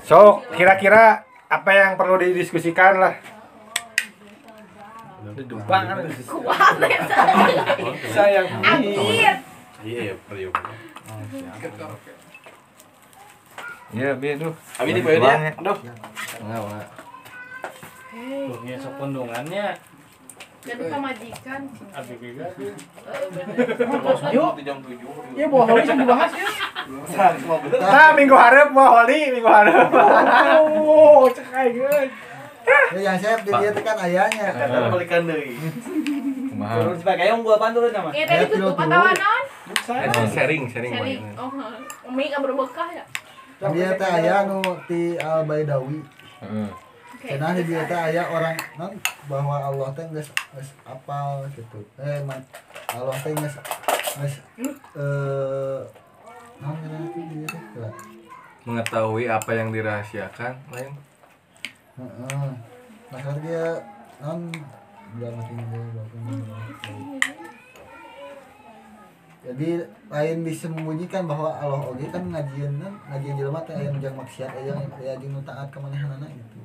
So, kira-kira apa yang perlu didiskusikan lah? Kuat ya Sayang. Akhir. Iya, priuk. Iya, bi tuh. Abi di poe dia. Aduh. Enggak. Tuh nya sok pundungannya. Jadi pemajikan. Abi juga. Yuk, di jam 7. Ya bawa holi dibahas ya. Nah, minggu hareup mau holi, minggu hareup. Oh, cek ayeun. Ya yang siap di dia tekan ayahnya. Kan balikan deui. Turun sebagai yang gua panturun nama. Ya tadi tutup atau non? Sharing. Sharing. Oh, Umi kan berberkah ya. Dia teh aya nu ti Al Baidawi. Heeh. Cenah di dia teh aya orang non bahwa Allah teh geus apal gitu. Allah teh geus naon ngaranna dia teh? Mengetahui apa yang dirahasiakan lain. Heeh. Masalah dia non enggak mati jadi lain bisa membunyikan bahwa Allah oge kan ngajian jelema teh aya nu jang maksiat aya jeung nu taat ka manehanana gitu.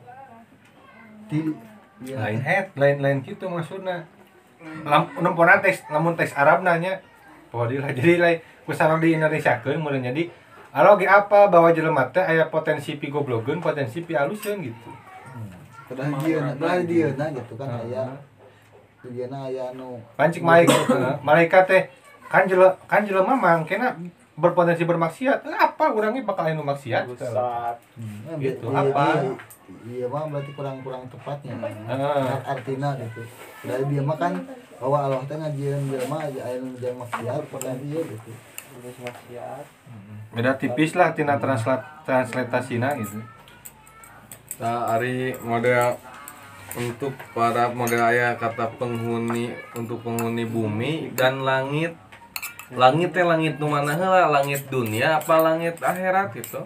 Lain gitu maksudna. Lamun teks Arab nanya. Oh, jadi lain kusana di Indonesiakeun mulai jadi alo ge apa bahwa jelema teh aya potensi pigoblogeun, potensi pialuseun gitu. Padahal dia gitu kan aya tujuanna aya anu Pancik malaikat teh kan jelema mah kena berpotensi bermaksiat. Apa urangnya bakal anu maksiat? Gitu. Apa? Iya mah berarti kurang tepatnya. Heeh. Artina gitu. Dari dia mah kan bahwa Allah teh ngajieun jelema aya nu jang maksiat padahal ieu gitu. Maksiat. Beda tipis lah tina translatasinya gitu. Nah, ari model untuk para model aya kata penghuni untuk penghuni bumi dan langit. Langit teh langit nu mana heula? Langit dunia apa langit akhirat gitu?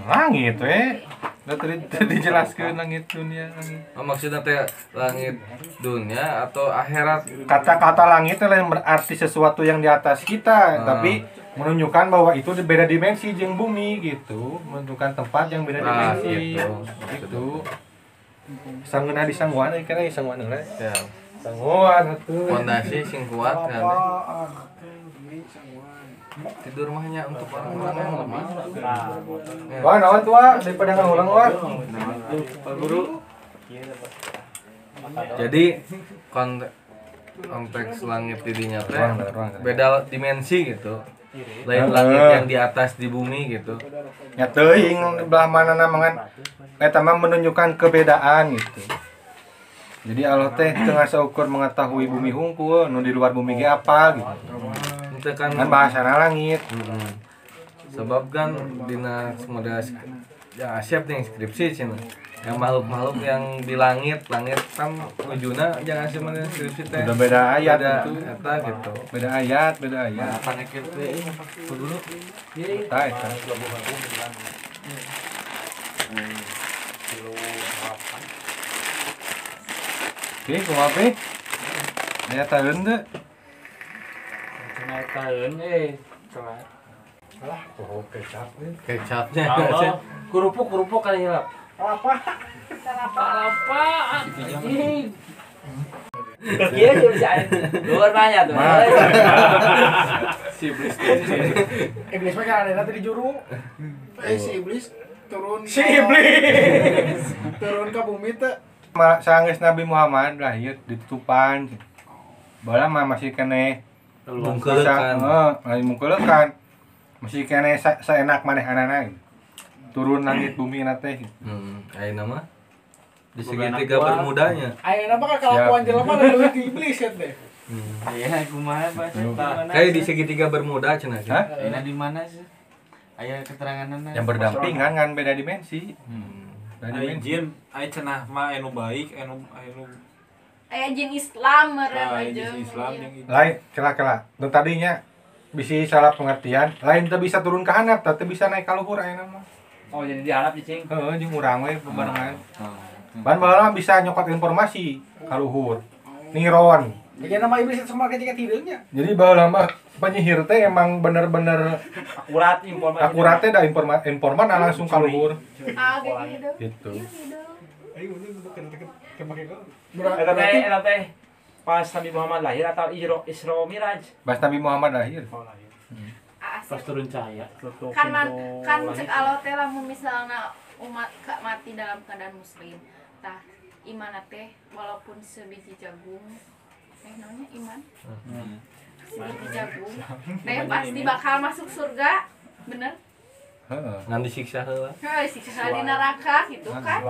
Langit we. Da tadi dijelaskeun langit dunia langit. Oh, maksudnya teh langit dunia atau akhirat? Kata-kata langit itu yang berarti sesuatu yang di atas kita, tapi menunjukkan bahwa itu beda dimensi jeung bumi gitu, menunjukkan tempat yang beda dimensi. Gitu. Sangeuna di sangguan kana sangguan heula. Ya. Sangguan atuh. Fondasi sing kuat kan. Tidur mahnya untuk orang-orang yang lemah. Wah, naon tua daripada ngulang wah. Pak Guru. Jadi konteks langit didinya teh beda dimensi gitu. Lain langit yang di atas di bumi gitu. Ya teuing belah manana mangan eta mah menunjukkan kebedaan gitu. Jadi Allah teh tengah seukur mengetahui bumi hungkul, nu di luar bumi ge apa gitu. Itu kan Bahasana langit. Sebab kan dina model ya siap nih skripsi cenah. Yang makhluk-makhluk yang di langit kan ujuna jangan sih mana skripsi teh. Udah beda ayat itu. itu. Eta gitu. Beda ayat. Apa nekir teh dulu. Tah eta. Oke, kumaha pe? Aya taeun teu? Naik tahun coba. Alah, poho kecap we. Kecapnya. Allah, kerupuk kali hilap. Apa? Anjing. Iya dia bisa. Luar banyak tuh. Si iblis. Iblis mah kan ada di juru. Si iblis turun Turun ke bumi teh. Sanggeus Nabi Muhammad lahir ditutupan. Bala mah masih keneh Mungkeulekan. Masih mungkeulekan. Masih keneh saenak manehanana. Turun langit bumi na teh. Ayeuna mah di segitiga bermudanya. Ayeuna mah kelakuan jelema leuwih ti iblis ya teh. Iya, kumaha bahasa. Kayak di segitiga bermuda cenah. Hah? Ayeuna di mana sih? Aya keteranganna. Yang berdampingan kan beda dimensi. Beda Ai dimensi. jin, ai cenah mah anu baik, anu Aya jin Islam meureun ai aja. jin Islam yang itu. Lain kela. Nu tadinya bisa salah pengertian, lain teu bisa turun ke handap, teu bisa naik ka luhur ayeuna mah. Oh, jadi diharap cing. Heeh, jeung urang we bebarengan. Ban baheula bisa nyokot informasi ka luhur. Niron Ya nama iblis itu semua ketika tidurnya. Jadi baheula mah penyihir teh emang bener-bener Akurat informasi. akuratnya da informan langsung ka luhur. Ah, gitu. Gitu. Ayo untuk pakai kau. Eta teh pas Nabi Muhammad lahir atau Isra Miraj? Pas Nabi Muhammad lahir. Asik. turun cahaya. Kan cek Allah teh lamun misalna umat mati dalam keadaan muslim. Tah iman teh walaupun sebiji jagung namanya iman. Sebiji jagung teh pasti bakal masuk surga. Bener? Heeh. Ngan disiksa heula. Heuh, siksa di neraka gitu kan.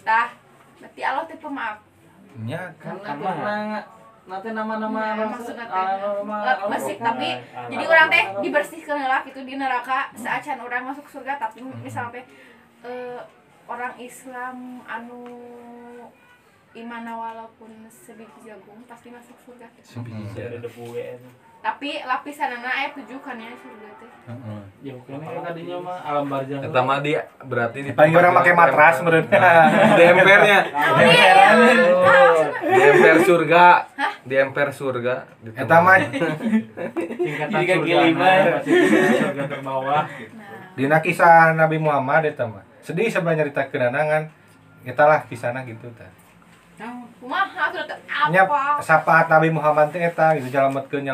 Tah berarti Allah teh pemaaf. Nya nanti nama-nama Maksudnya teh masih tapi jadi orang teh dibersihkeun heula gitu di neraka saacan orang masuk surga tapi misalnya teh orang Islam anu imana walaupun sebiji jagung pasti masuk surga. Tapi lapisanana aya 7 kan ya surga teh. Heeh. Ya kene tadinya mah alam barzah. Eta mah di berarti di Paling orang pakai matras menurutnya. di empernya. Iya. Di emper surga. Di emper surga. Eta mah Tingkatan Jadi kaki surga lima. surga terbawah. dina kisah Nabi Muhammad eta mah. Sedih sebenarnya nyaritakeun anangan. Eta lah kisahna gitu tah. Kumaha atuh teh Nya apa? sapaat Nabi Muhammad teh eta gitu nyelametkeun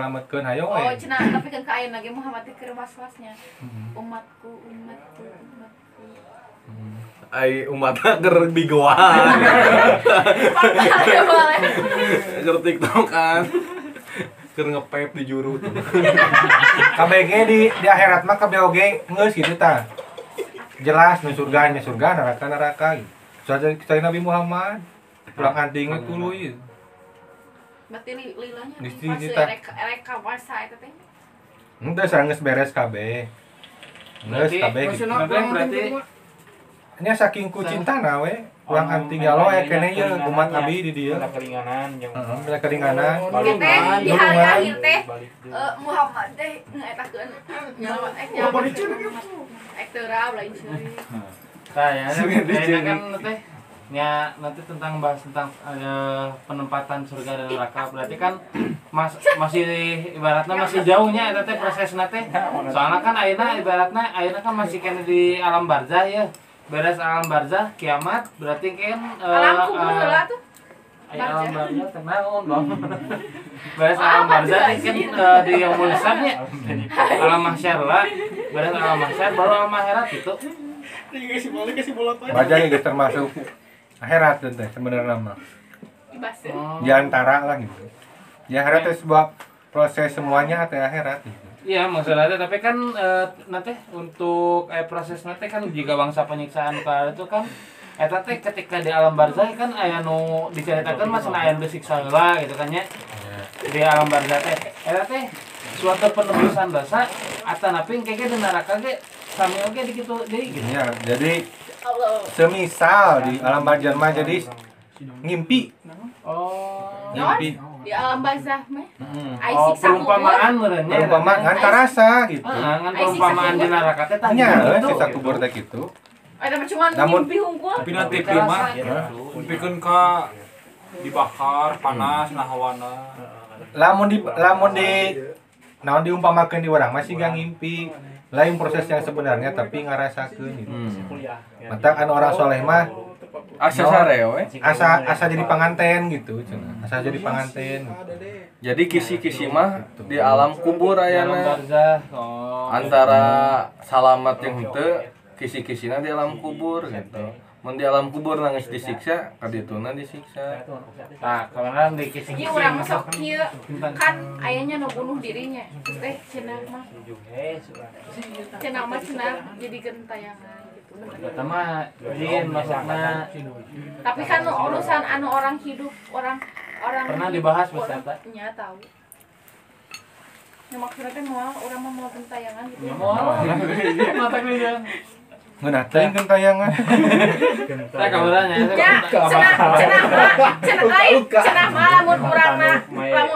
hayo Oh, we. cenah tapi kan ka aya lagi Muhammad teh keur was-wasnya. Umatku. Ai umatna keur bigoan. Apa boleh? Keur TikTokan. Keur ngepep di juru tuh. KBG di akhirat mah KBG geus gitu tah. Jelas nu surga neraka gitu. Soalnya Nabi Muhammad pulang antingnya tuluy ieu. Berarti lilahnya Di pas cerita. reka masa eta teh. Henteu sareng geus beres KB. Geus KB gitu. Berarti Nya saking ku cintana we, pulang anting ya lo ya kene ye umat Nabi di dieu. ada keringanan yang Heeh, bila keringanan. Oke teh di hari akhir teh Muhammad teh ngetakeun nyawa teu lain ceuri. saya kan teh nya nanti tentang bahas tentang penempatan surga dan neraka berarti kan masih ibaratnya masih jauhnya eta teh prosesna teh soalnya kan ayeuna kan masih kena di alam barzah ya beres alam barzah kiamat berarti kan Alam kubur heula tuh. alam barzah teh naon Bang beres alam barzah kan di yang mulisabnya alam mahsyar lah beres alam mahsyar baru alam akhirat gitu. Kasih bolot aja. Baca geus termasuk akhirat teh sebenarnya mah. Dibaskeun. Di antara lah gitu. Di akhirat teh sebuah proses semuanya teh akhirat gitu. Iya maksudnya tapi kan nanti untuk proses nanti kan jika bangsa penyiksaan kala itu kan eta teh ketika di alam barzah kan aya nu diceritakeun mah cenah aya nu disiksa heula gitu kan nya. Di alam barzah teh eta teh suatu penebusan dosa atanapi engke di neraka ge sami oge di kitu deui gitu. Ya, jadi Allah. semisal di alam barzah mah jadi ngimpi. Oh. Ngimpi. Di alam barzah mah. Ai Oh, siksa perumpamaan kubur. meureun nya. Perumpamaan ngan tarasa gitu. Heeh, ngan perumpamaan di neraka teh tah Nya gitu. sisa kubur teh kitu. Eta mah cuman Namun- mimpi hungkul. Tapi nanti mah Pikeun ka dibakar panas nah hawana. Lamun di naon diumpamakeun di urang masih gak ngimpi. Lain proses yang sebenarnya tapi ngarasakeun gitu. Mata kan orang soleh mah Asa sareo we. asa jadi panganten gitu cenah. Asa jadi panganten. Jadi kisi-kisi mah di alam kubur alam ayana barzah. Oh. antara salamat yang henteu kisi-kisina di alam kubur gitu. Mun di alam kubur nangis disiksa, kadituna disiksa. Nah, karena di kisi-kisi Ieu urang masuk kieu kan ayahnya nu bunuh dirinya. Terus teh cenah mah jadi gentayangan gitu. Eta mah jin masukna Tapi kan nu urusan anu orang hidup, orang pernah dibahas Mas orang Tata. nya tahu. Ya maksudnya teh moal urang mah mau gentayangan gitu. Mata geus. Ngeunah teh gentayangan. Tah kabaranya. Ya, cenah mah lamun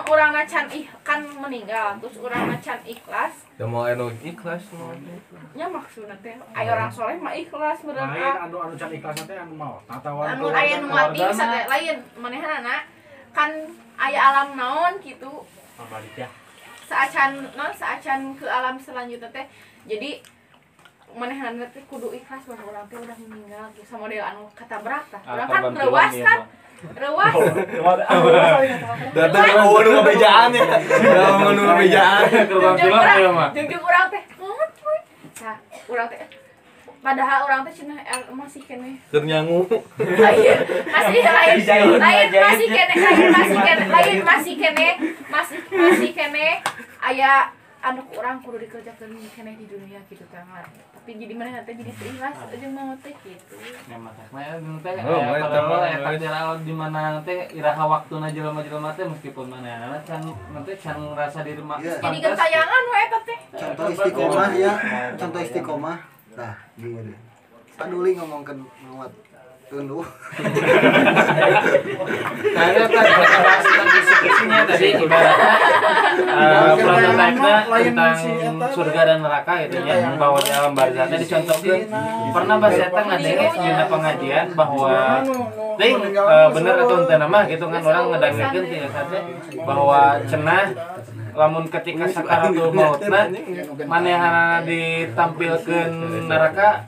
urangna can kan meninggal terus urangna can ikhlas. Da mau anu ikhlas mah. Nya maksudna teh aya orang soleh mah ikhlas Lain beneran. anu can ikhlas teh anu mau. Tatawan. Anu aya nu mati bisa teh lain manehanana kan aya alam naon gitu. Saacan ke alam selanjutnya teh. Jadi manehna teh kudu ikhlas bahwa urang teh udah meninggal gitu sama model anu katabrak tah. Urang kan reuas kan. Reuas. Datang ke nu ngabejaan ya. Da nu ngabejaan. Jeung urang teh. Nah, urang teh padahal orang teh cenah masih kene keur nyangu. Masih kene aya anu urang kudu dikerjakeun kene di dunia gitu kan. Tapi jadi mana teh jadi ikhlas jeung mau teh gitu. Ya makanya teh padahal eta jalan di mana teh iraha waktuna jelema-jelema teh meskipun manehna can nanti can ngerasa diri jadi gentayangan we eta teh. Contoh istiqomah ya, contoh istiqomah. Nah, gini deh. Paduli ngomongkeun ngawat tunduh. Karena kan bahas tentang kisi-kisinya tadi ibaratnya prototipe tentang surga dan neraka gitu ya, bahwa di alam barzahnya dicontohkan. Pernah bahasa eta ngadenge dina pengajian bahwa ting bener atau henteu mah gitu kan orang ngedangekeun ti saja bahwa cenah lamun ketika sakaratul mautna manehna ditampilkeun neraka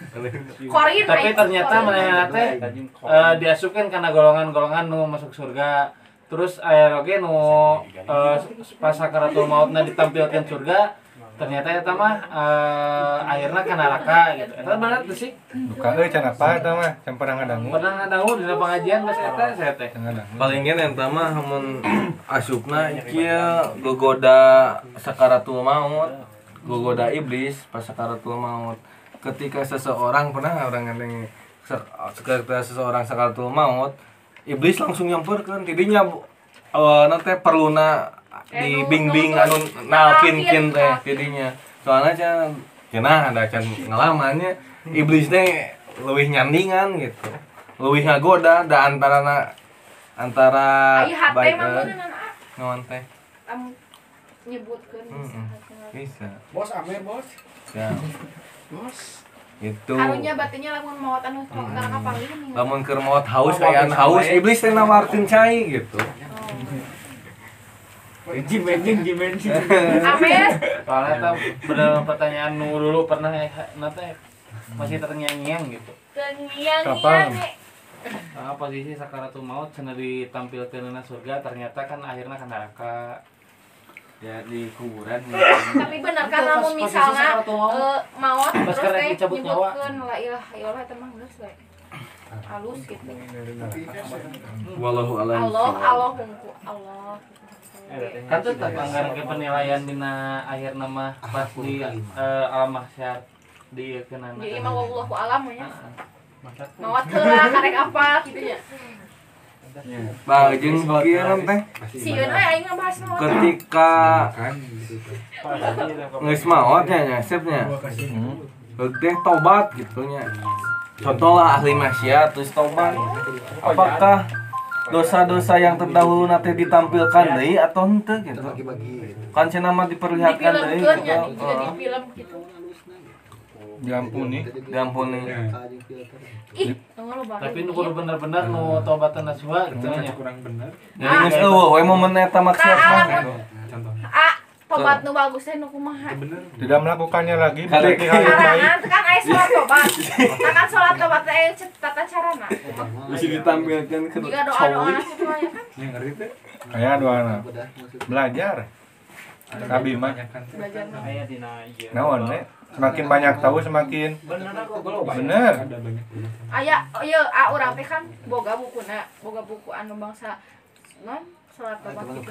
tapi ternyata manehna teh diasupkeun kana golongan-golongan nu masuk surga. Terus aya oge nu pas sakaratul mautna ditampilkeun surga ternyata eta mah akhirna ka neraka gitu. Eta bener teh sih. Duka euy can apa eta mah? Can pernah ngadangu. Pernah ngadangu dina pengajian pas eta saya teh. Paling gen eta mah mun asupna kieu gogoda sakaratul maut, gogoda iblis pas sakaratul maut. Ketika seseorang pernah orang ngadeng ketika seseorang sakaratul maut, iblis langsung nyamperkeun tidinya nanti perluna dibimbing anu nalkinkeun teh tidinya. Soalna cenah ada can ngalamannya iblis teh leuwih nyandingan gitu. Leuwih ngagoda da antara baik naon teh. Nyebutkeun Bisa. Bos ame bos. Ya. Bos. Itu. Karunya batunya lamun maot anu karena kapanggih. Lamun keur maot haus aya haus iblis teh nawarkeun cai gitu. Amin. Soalnya eta bener pertanyaan nu dulu pernah nate masih terngiang-ngiang gitu. Terngiang-ngiang. Posisi sakaratul maut cenah ditampilkeunna surga ternyata kan akhirna ka neraka. Ya di kuburan. Tapi bener kan lamun misalnya maot terus teh dicabut nyawa. nyebutkeun la ilaha illallah eta mah geus we. Halus gitu. Wallahu a'lam. Allah. Kan teh anggaran ke penilaian dina akhir nama pas di alam mahsyar di keunana. Jadi mah wallahu alam nya. Maot heula karek apa kitu nya. Nah, jeung kieu teh. Sieun we aing ngabahas maot. Ketika geus maot nya sipnya. Teh tobat gitu nya. Contoh lah ahli maksiat terus tobat. Apakah dosa-dosa yang terdahulu nanti ditampilkan deui atau henteu gitu? Kan cenah mah diperlihatkan deui gitu. Di film gitu. Diampuni. Ih, tapi nu kudu bener-bener nu tobatan nasuha gitu nya. Kurang bener. Jadi geus eueuh we momen eta maksiat mah. Contoh. Tobat nu bagus teh nu kumaha? Tidak melakukannya lagi berarti hal yang baik. Karangan kan aya salat tobat. Kan salat tobat teh tata carana. Bisa ditampilkan ke Jika doa-doa kitu aya kan. Yang ngeri teh. Kayak doana. Belajar. Nabi mah Belajar mah. Aya dina ieu. naon we? Semakin banyak tahu semakin bener. Ada banyak. Aya ieu urang teh kan boga bukuna, boga buku anu bangsa non salat tobat kitu.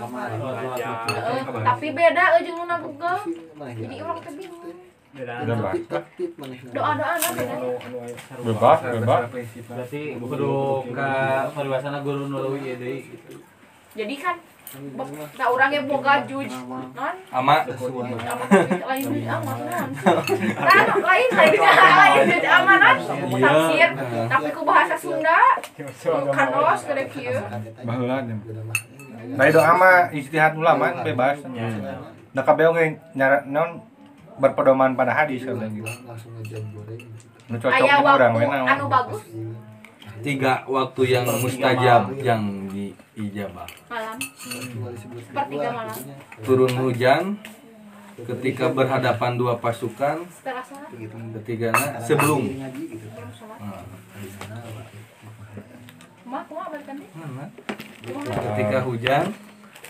Tapi beda jeung nu Google. Jadi urang teh bingung. Bebas. Doa-doana beda. Bebas. Berarti kudu ka pariwasana guru nu leuwih ieu deui gitu. Jadi kan da urang ge boga juj non ama lain juj aman non. Lain juj amanan tafsir tapi ku bahasa Sunda. Kandos gede kieu. Baheula nya. Bae doa mah ijtihad ulama bebas. Da kabeh ge non berpedoman pada hadis kalau gitu. Nu cocok Aya jeung urang we waktu anu bagus. 3 waktu yang mustajab yang ijabah. Malam. Dua disebut Sepertiga malam. Turun hujan ketika berhadapan dua pasukan, Setelah sholat. ketiganya sebelum. Sebelum sholat. Kumaha balikan deh. Ketika hujan,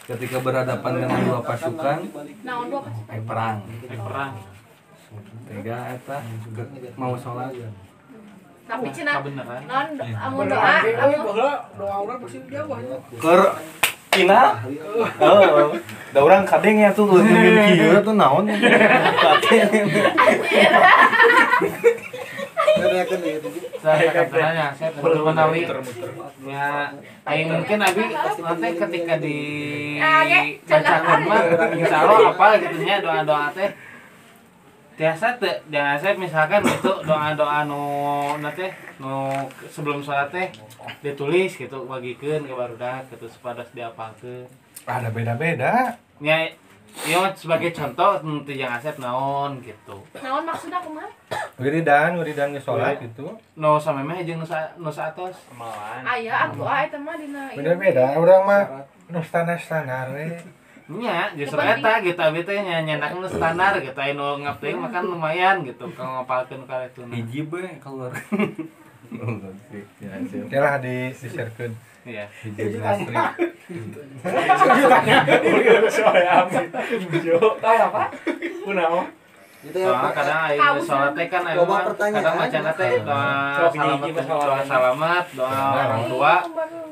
ketika berhadapan dengan dua pasukan, Naon dua pas. perang. perang. Tiga eta mau sholat. Tapi cenah Kebenaran. non amun doa, amun doa urang pasti jawab. Ker Cina? Oh, da urang kadengnya tuh nungguin kieu tuh naon. Saya katanya saya perlu menawi ya aing mungkin abi nanti ketika di bacakan mah insyaallah apa gitu nya doa-doa teh biasa teh jangan saya misalkan itu doa-doa nu nanti nu sebelum sholat teh ditulis gitu bagikeun ke barudak gitu sepadas diapalkeun Ada beda-beda. nya iya sebagai contoh nanti jangan asep naon gitu naon maksudna kumaha? Wiridan ke sholat gitu. no samemeh jeung nu satos Amalan. Aya atuh eta mah dina ieu. Beda-beda. Urang mah nu standar we. nya justru eta gitu abi teh nyandak nu standar gitu anu ngapteuing makan lumayan gitu kalau ngapalkeun ka itu Hiji bae keluar. Yalah di-sharekeun. iya Hiji listrik. Tahu apa? Kunaon? Itu ya soalnya kadang aing Tahu, sholat teh kan aing Loba mah pertanyaan. kadang macana teh doa salamat doa orang tua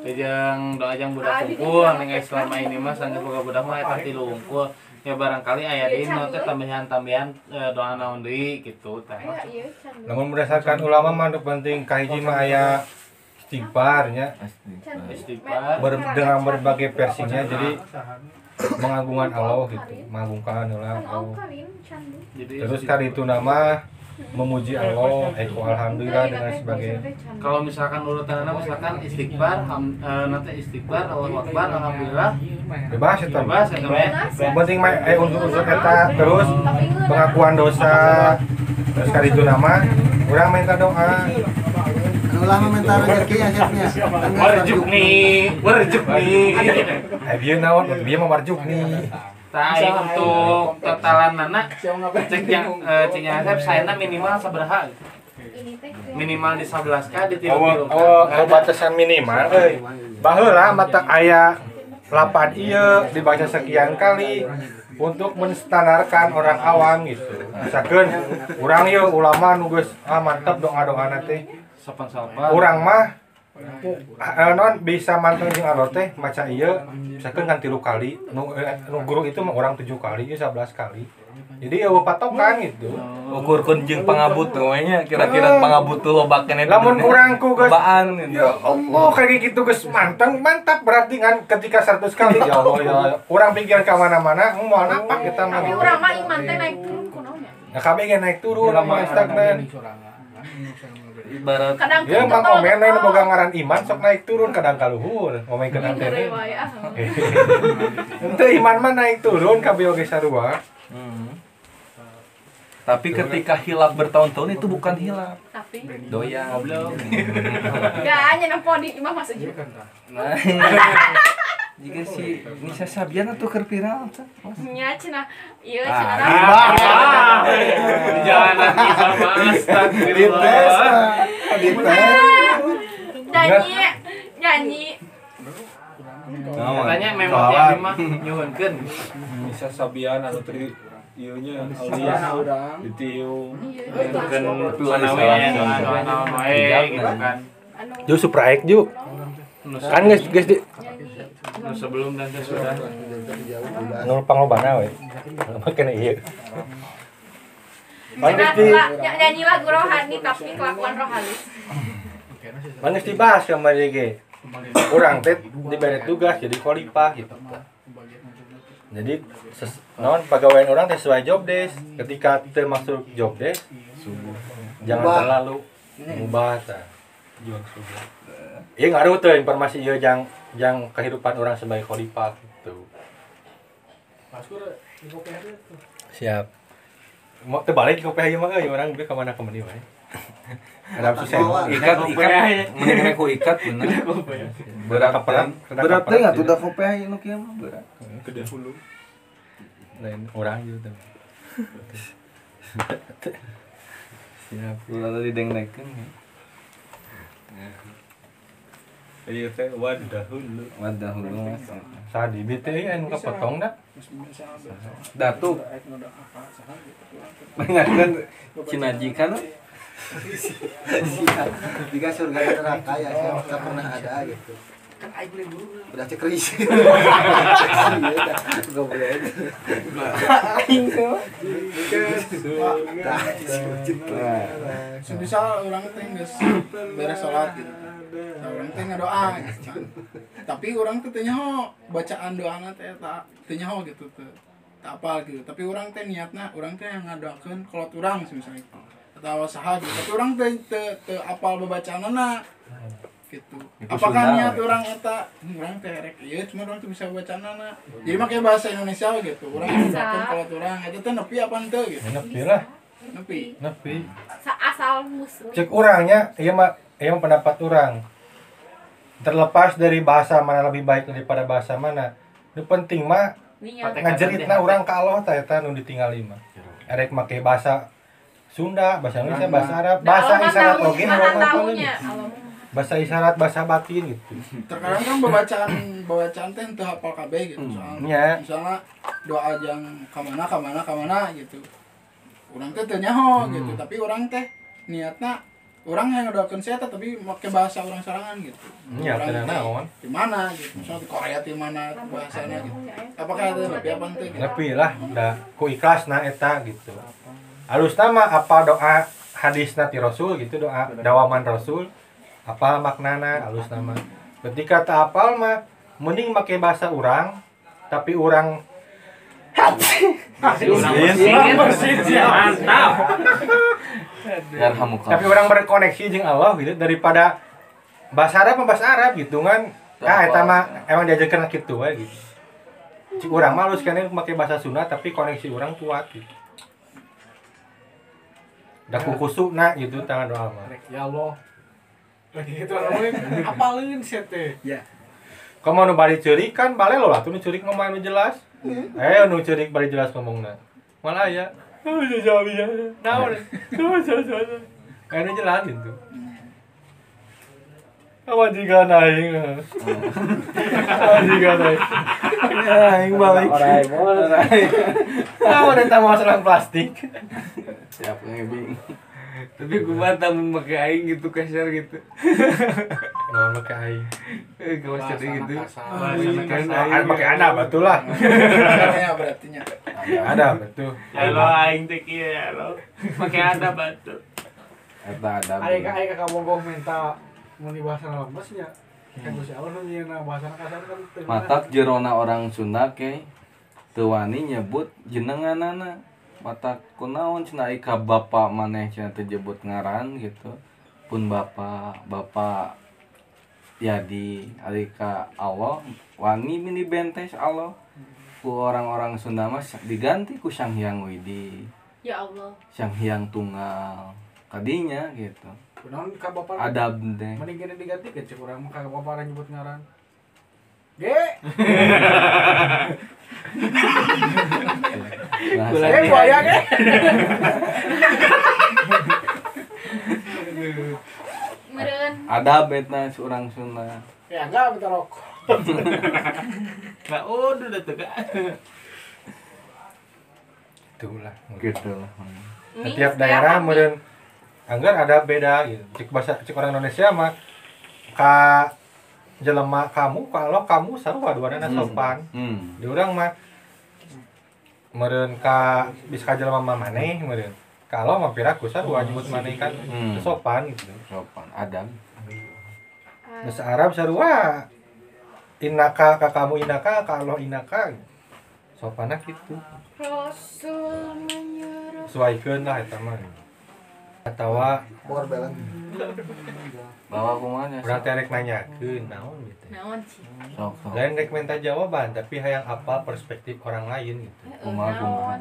jeung doa jeung budak hungkul ning Islam ini mah sanggeus boga budak mah eta tilu hungkul ya barangkali aya di nu teh tambahan-tambahan doa naon deui gitu teh Aya ieu can. Namun berdasarkan ulama mah nu penting kahiji mah aya istighfar nya. istighfar Dengan berbagai versinya jadi mengagungkan Allah gitu, mengagungkan Allah. Kan karin can. jadi Terus kali itu nama memuji Allah, alhamdulillah dengan sebagainya. kalau misalkan urutanana misalkan istighfar nanti istighfar Allahu akbar alhamdulillah Bebas itu. bebas eta mah Yang penting mah unsur-unsur eta terus pengakuan dosa. Terus kali itu nama urang minta doa. Ulama minta rezeki ya chefnya. warjuk nih Bieu naon? Bieu mah warjuk nih. Tapi untuk totalan nana cek yang chef saya minimal sabaraha Ini teh minimal di 11k di Oh, batasan minimal euy. Baheula mata aya 8 ieu dibaca sekian kali untuk menstandarkan orang awam gitu. Misalkan urang ieu ulama nu geus mantep doa-doana teh. sopan-sopan Urang mah non bisa manteng jeung Allah teh maca ieu misalkan kan 3 kali nu guru itu mah urang 7 kali ieu 11 kali. Jadi eueuh patokan gitu. Ukurkeun jeung pangabut we nya kira-kira pangabut tuh loba keneh. Lamun urang ku geus baan gitu. ya Allah kayak gitu geus mantap berarti kan ketika 100 kali ya Allah ya urang pikiran ka mana-mana moal apa kita mah tapi gitu. urang mah iman teh naik turun kunaonnya. Nah, kami ge naik turun mah stagnan. Ibarat Kadang Ya Bang Omen we boga ngaran iman sok naik turun kadang ka luhur ngomongkeun antene. Henteu iman mah naik turun kabeh oge sarua. tapi ketika hilaf bertahun-tahun itu bukan hilaf. Tapi Doyan. goblok enggak hanya nang podi imah masuk juga. Nah, jika si Nisa Sabian atau keur viral tah. Nya cenah ieu Ah, cenah. jangan sama astagfirullah Nyanyi. katanya memang tiap mah nyuhunkeun Bisa Sabian atau tri ieunya aulia ditiu nyuhunkeun manawi doa naon wae gitu kan Ju supraek ju. Kan geus di nu sebelum dan sesudah nu panglobana we. Makana ieu. Nyanyi lagu rohani tapi kelakuan rohani. Manis dibahas kemarin ge. Urang teh diberi tugas jadi khalifah gitu. Jadi non pegawaian orang teh sesuai job desk. Ketika teu masuk job desk, jangan terlalu mubah tah. Jual subuh. Ieu ngaruh teh informasi ieu jang kehidupan orang sebagai khalifah gitu. Siap. Mau terbalik ke PH mah euy urang ge ka mana ka meni wae. Ada susah. Ikat mending ku ikat bener. Berat teh atuh da kopeh nu kieu mah berat. Ke dahulu. Lain orang gitu. Siap, ulah didengnekeun. Iya teh wadah hulu. Wadah hulu mas. Sadi BT anu kapotong dah. Datuk. Mengakan Cinaji kan. Jika surga dan neraka ya kan pernah ada gitu. Kan aing beli dulu. Udah cekris. Enggak boleh. Aing mah. Sebisa orang teh geus beres salat gitu. Nah, orang teh ngadoa gitu. Tapi orang teh nyaho bacaan doana teh teu nyaho gitu teh. Tak apal gitu. Tapi orang teh niatna orang teh yang ngadoakeun kolot urang misalnya. Atau saha gitu. Tapi orang teu apal babacaanna gitu. Apakah niat orang eta orang teh rek ieu cuma orang teh bisa bacaanna. Jadi make bahasa Indonesia gitu. Urang ngadoakeun kolot urang eta teh nepi apa henteu gitu. Nepi lah. Nepi. Asal muslim. Cek orangnya, iya mah pendapat orang. Terlepas dari bahasa mana lebih baik daripada bahasa mana, nu penting mah ngajeritna urang ka Allah tah eta nu ditingali mah. Erek make bahasa Sunda, bahasa Indonesia, bahasa Arab, bahasa isyarat oge bahasa isyarat, bahasa batin gitu. Terkadang kan bacaan teh teu hafal kabeh gitu. Nya. Misalnya doa jang ka mana gitu. Urang teh teu nyaho gitu, tapi urang teh niatna urang yang ngadoakeun saya tapi make bahasa urang sorangan gitu. Nya teh naon? Di mana gitu. Misalnya di Korea di mana bahasana gitu. Apakah itu lebih apa teh gitu. Nepi lah, da ku ikhlasna eta gitu. Halusna mah apa doa hadisna ti Rasul gitu, doa dawaman Rasul. Apa maknana halusna mah. Ketika teu apal mah mending make bahasa urang, tapi urang Mantap. tapi orang berkoneksi jeung Allah gitu daripada bahasa Arab gitu kan. Eta mah emang diajarkeun kitu we gitu. Cik urang mah halus keneh make bahasa Sunda tapi koneksi urang kuat gitu. Da ku kusukna gitu tangan doa mah. Ya Allah. Lagi gitu namanya apalin sih teh. Ya. Komo nu bari ceurik kan bale lo lah tuh nu ceurik ngomong nu jelas. Nu ceurik bari jelas ngomongna. Malah aya. Jawab ya. Naon? Nu jelas gitu. Awan jiga naing. Awan jiga naing. Aing balik. Naon eta masalah plastik. Siap ngebing. Tapi gua tamu make aing gitu kasar gitu. Naon make aing. Gua kasar gitu. Kan make ada betul lah. Ya berarti nya. Ada betul. Halo aing teh kieu ya lo. Make ada batu. Eta ada. Aing ka bogoh minta mun di bahasa lemes nya. Kan Gusti Allah nu nyieuna bahasa kasar kan teu. Matak jerona orang Sunda ke teu wani nyebut jenenganana. Matak kunaon cenah ika bapa maneh cenah teu jebut ngaran gitu. Pun bapak Yadi alika Allah wani mini bentes Allah. Ku orang-orang Sunda mah diganti ku Sang Hyang Widi. Ya Allah. Sang Hyang Tunggal. Kadinya gitu. Kunaon ka bapak Adab teh. mending kene diganti ke cek urang mah ka bapak nyebut ngaran. Ge. Buaya ge. Meureun. Adab eta urang Sunda. Ya enggak minta rokok. Nah, udah teu ka. Itulah. Gitu lah. Setiap daerah meureun anggar ada beda gitu. Cik orang Indonesia mah ka jelema kamu kalau kamu sarua duanana sopan. Di urang mah meureun ka bisa ka jelema maneh meureun. Kalau mah piraku sarua nyebut maneh kan sopan gitu. Sopan adab. Bahasa Arab sarua inaka ka kamu inaka ka Allah inaka. Sopanna kitu. Rasul menyuruh. Sesuaikeun lah eta mah. Atawa Bor belan. Bawa kumanya. urang teh rek nanyakeun naon gitu. Naon sih? Sok. Lain rek minta jawaban tapi hayang apa perspektif orang lain gitu. Kumaha.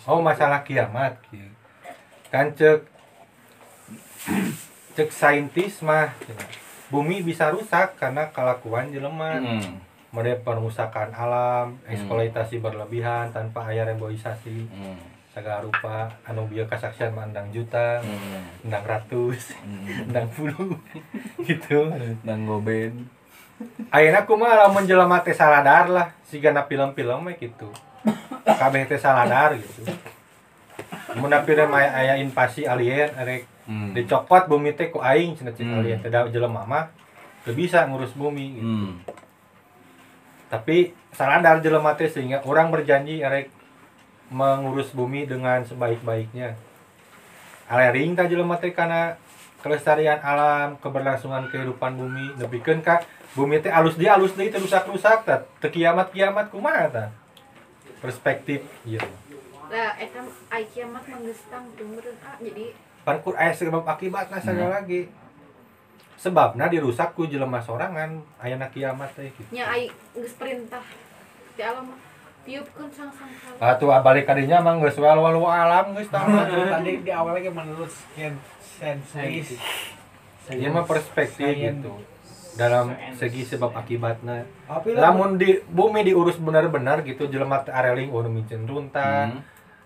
Oh masalah kiamat gitu. kan cek saintis mah bumi bisa rusak karena kelakuan jelema model perusakan alam, eksploitasi berlebihan tanpa aya reboisasi segala rupa anu bieu kasaksian mandang juta mandang ratus mandang puluh gitu dan goben ayeuna kumaha lamun jelema teh saladar lah sigana film-film mah kitu kabeh teh saladar gitu mun film aya invasi alien arek dicopot bumi teh ku aing cenah cik alien teh jelema mah teu bisa ngurus bumi gitu tapi saladar jelema teh sehingga orang berjanji arek mengurus bumi dengan sebaik-baiknya alering ka jelema teh kana kelestarian alam keberlangsungan kehidupan bumi nepikeun ka bumi teh alus deui teh rusak-rusak teh teu kiamat kumaha tah perspektif ieu lah eta ai kiamat mah geus tangtung beureun jadi pan kur aya sebab akibatna sagala lagi sebabna dirusak ku jelema sorangan ayana kiamat teh gitu nya ai geus perintah ti alam mah tiupkeun sang-sang kala atuh balik ka dinya mah geus walu alam geus tamat Tadi di awal lagi menurut sensis. ieu mah perspektif gitu dalam segi sebab akibatna lamun di bumi diurus benar-benar gitu jelema teh areling anu micen runta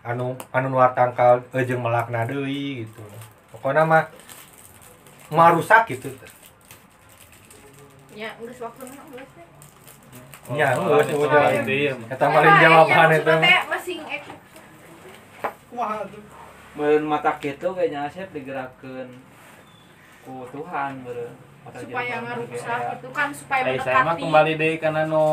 anu nuar tangkal jeung melakna deui gitu pokona mah marusak gitu nya geus waktuna geus teh nya geus udah eta mah lain jawaban eta masing kumaha tuh Mun mata kitu ge nya Asep digerakkeun ku Tuhan beureun. supaya ngarusak itu kan supaya saya mah mendekati kembali deui kana nu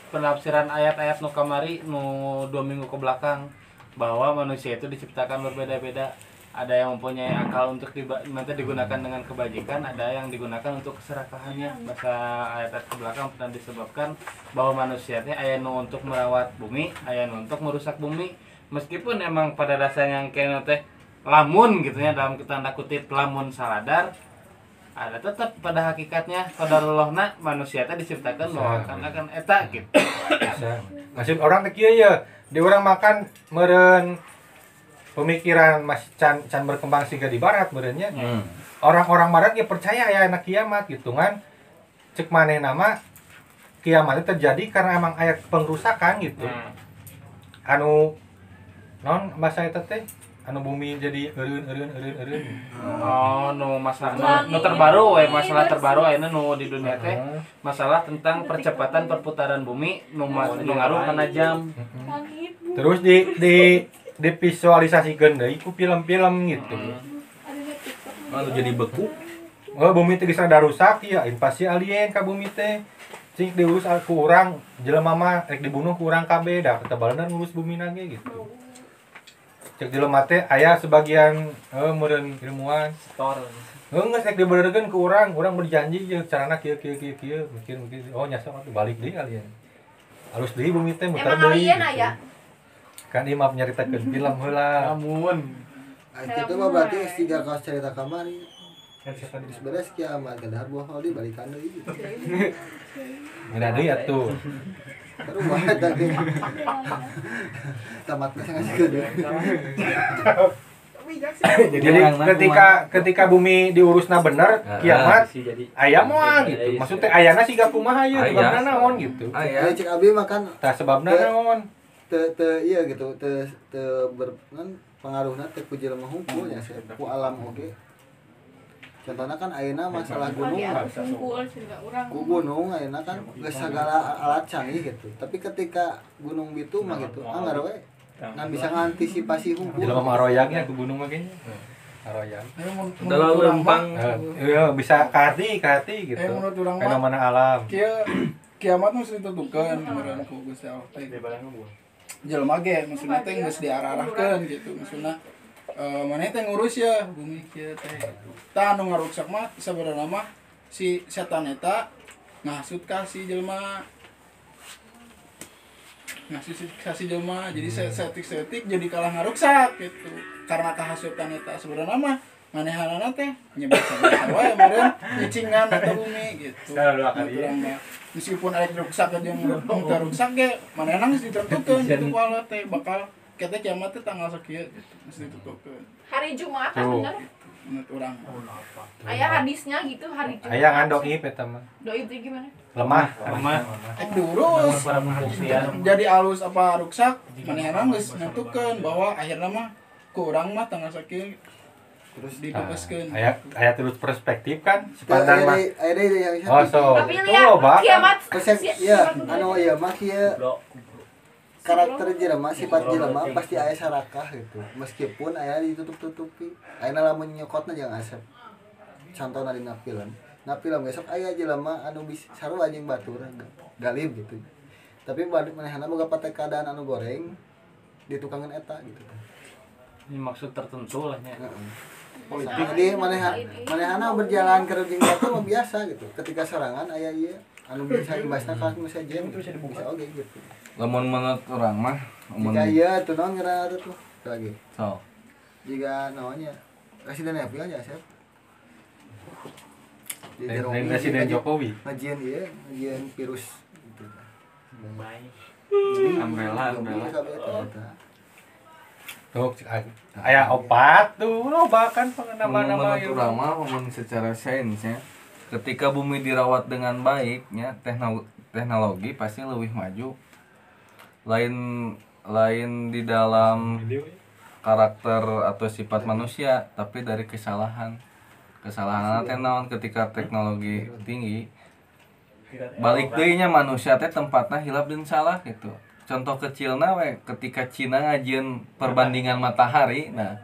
penafsiran ayat-ayat nu kamari nu 2 minggu ke belakang bahwa manusia itu diciptakan berbeda-beda. Ada yang mempunyai akal untuk nanti digunakan dengan kebajikan, ada yang digunakan untuk keserakahannya. Bahasa ayat-ayat ke belakang pernah disebabkan bahwa manusia teh aya nu untuk merawat bumi, aya nu untuk merusak bumi. Meskipun emang pada dasarnya yang kena teh lamun gitu ya, dalam tanda kutip lamun saladar, ada tetap pada hakikatnya pada lelohna manusia teh diciptakan bahwa kan eta gitu. Masih orang teh kieu ya, di orang makan meureun pemikiran masih can berkembang sehingga di barat meureunnya. Orang-orang barat ya percaya ya anak kiamat gitu kan. Cek manehna mah kiamat itu terjadi karena emang aya pengrusakan gitu. Anu non bahasa eta teh anu bumi jadi eureun. Oh, nu masalah nu terbaru we masalah terbaru ayeuna nu di dunia teh masalah tentang percepatan perputaran bumi nu ngaruh kana jam. Terus divisualisasikeun deui ku film-film gitu. Lalu jadi beku. Oh, bumi teh geus rada rusak ya, invasi alien ka bumi teh. Cing diurus ku urang, jelema mah rek dibunuh ku urang kabeh, da ketebalan ngurus bumi ge gitu. Cek jelema teh aya sebagian meureun ilmuwan Tor. geus rek dibenerkeun ku urang berjanji jeung carana kieu mikir oh nyasa atuh balik deui alien. Halus deui bumi teh muter deui. Emang alien aya? Kan ieu mah nyaritakeun film heula. Lamun Itu mah berarti tiga kaos cerita kamari. Terus beres kiamat kedahar bohol di balikan deui. Ngira deui atuh. Terus banget tadi. Tamat ngasih ke dia. Jadi ketika bumi diurusna bener kiamat aya moal gitu. Maksudnya ayana siga kumaha ieu sebabna naon gitu. Ya cek abi makan Tah sebabna naon? iya gitu pengaruhna teh ku jelema hungkul nya ku alam oge. Contohna kan ayeuna masalah gunung ku gunung ayeuna kan geus sagala alat canggih gitu. Tapi ketika gunung bitu mah gitu anggar we ngan bisa ngantisipasi hungkul. Jelema mah royangnya ku gunung mah ge. Royang. Dalam lempang. Iya bisa kahati gitu. Menurut urang mah Fenomena alam. kiamat mah ditentukeun meureun ku Gusti Allah teh. Jelema ge maksudna teh geus diarah-arahkeun gitu. Maksudna maneh teh ngurus ya bumi kieu teh. Tah anu ngarusak mah sabenerna mah si setan eta ngasut ka si jelema. Ngasut ka si jelema jadi setik jadi kalah ngaruksak gitu. Karena kahasutan eta sabenerna mah manehanana teh nyebar-sebar wae meureun nyicingan eta bumi gitu. Meskipun aya rusak jeung rusak ge manehna geus ditentukeun gitu ku Allah teh bakal kita kiamat teh tanggal sekieu gitu mesti ditutupkeun Hari Jumat kan Tuh. bener. menurut urang. Aya hadisnya gitu hari Jumat. Aya ngan doi eta mah. Doi itu gimana? Lemah. Durus para pembuktian jadi alus apa ruksak manehna geus nentukeun bahwa akhirna mah ku urang mah tanggal sakieu terus ditupeskeun. Aya terus perspektif kan Teu sepandang mah. aya deui yang Oh, so. Tapi Tuh, lihat loba kan. kiamat ya anu ieu mah kieu karakter jelema sifat jelema pasti aya sarakah gitu meskipun aya ditutup-tutupi ayeuna lamun nyokotna jeung asep contohna dina film besok aya jelema anu bisa sarua jeung batur galib gitu tapi balik manehna boga patekadaan anu goreng di tukangan eta gitu ini maksud tertentu lah nya. politik jadi manehna berjalan ke jeung batur mah biasa gitu ketika serangan aya ieu anu bisa imbasna ka nu sajen bisa oge gitu Lamun menurut orang mah jika iya tuh naon ngaranna tuh lagi so jika naonnya Presiden Evil nya Chef Lain Presiden Jokowi. ngajian virus gitu Umbrella Tuh, aya opat tuh loba kan nama-nama menurut orang mah ngomong secara sainsnya ketika bumi dirawat dengan baiknya teknologi pasti lebih maju lain di dalam karakter atau sifat manusia tapi dari kesalahan teh naon ketika teknologi tinggi balik deui nya manusia teh tempatna hilap dan salah gitu contoh kecilna we ketika Cina ngajieun perbandingan matahari nah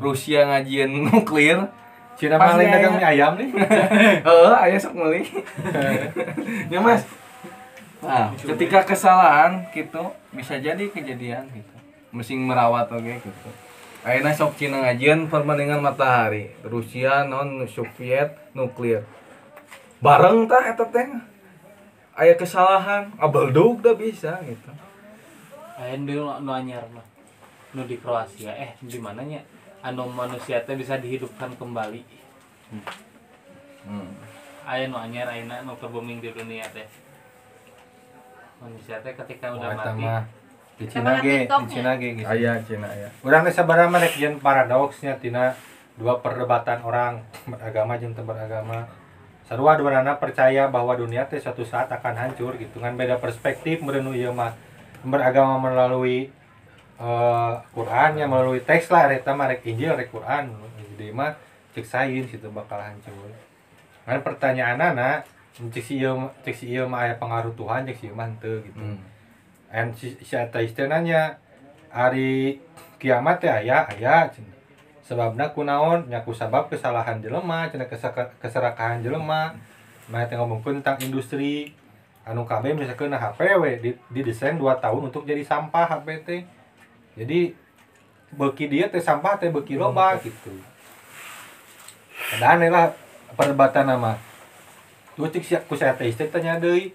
Rusia ngajieun nuklir Cina paling dagang mie ayam nih. heeh aya sok meuli nya Mas. Nah, ketika kesalahan gitu bisa jadi kejadian gitu. Mesti merawat oge gitu. Ayeuna sok Cina ngajieun perbandingan matahari, Rusia non Soviet nuklir. Bareng tah eta teh. Aya kesalahan, abeldug da bisa gitu. Ayeuna deui nu anyar mah. Nu di Kroasia di mana nya anu manusia teh bisa dihidupkan kembali. Aya nu anyar ayeuna nu kebooming di dunia teh. Manusia teh ketika udah mati Di Cina ge gitu. Aya Cina aya. Urang teh sabaraha mah rek jeung paradoksnya tina dua perdebatan orang beragama jeung teu beragama. Sarua duanana percaya bahwa dunia teh suatu saat akan hancur gitu kan beda perspektif meureun ieu mah beragama melalui Quran yang melalui teks lah eta mah rek Injil rek Quran. Jadi mah cek sains itu bakal hancur. Kan pertanyaanana cek si ieu mah aya pengaruh Tuhan cek si ieu mah henteu gitu. Si ateis teh nanya hari kiamat teh aya cenah. Sebabna kunaon nya ku sabab kesalahan jelema cenah keserakahan jelema. Mah teh ngomongkeun tentang industri anu kabeh misalkeun HP we didesain 2 tahun untuk jadi sampah HP teh. Jadi beuki dia teh sampah teh beuki loba gitu. Ada aneh lah perdebatan nama. Tuh cik ku saya teh tanya deui.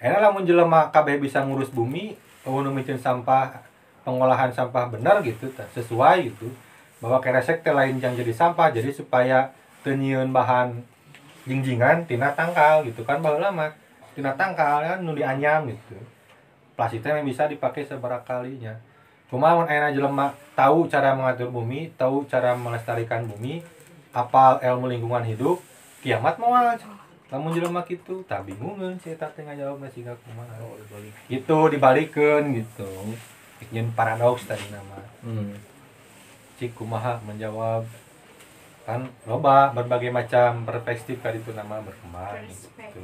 Enak lamun jelema kabeh bisa ngurus bumi, nu mikeun sampah, pengolahan sampah benar gitu, sesuai gitu. Bahwa keresek teh lain yang jadi sampah, jadi supaya teu nyieun bahan jingjingan tina tangkal gitu kan baheula mah. Tina tangkal kan nu dianyam gitu. Plastik teh bisa dipakai sabaraha kalinya. Kumaha mun ayeuna jelema tahu cara mengatur bumi, tahu cara melestarikan bumi, apal ilmu lingkungan hidup, kiamat moal. Lamun jelema kitu, tah bingungeun si eta teh ngajawabna siga kumaha. Gitu dibalikeun gitu. Nyen paradoks tadi nama. Cik kumaha menjawab kan loba berbagai macam perspektif ka ditu nama berkembang gitu.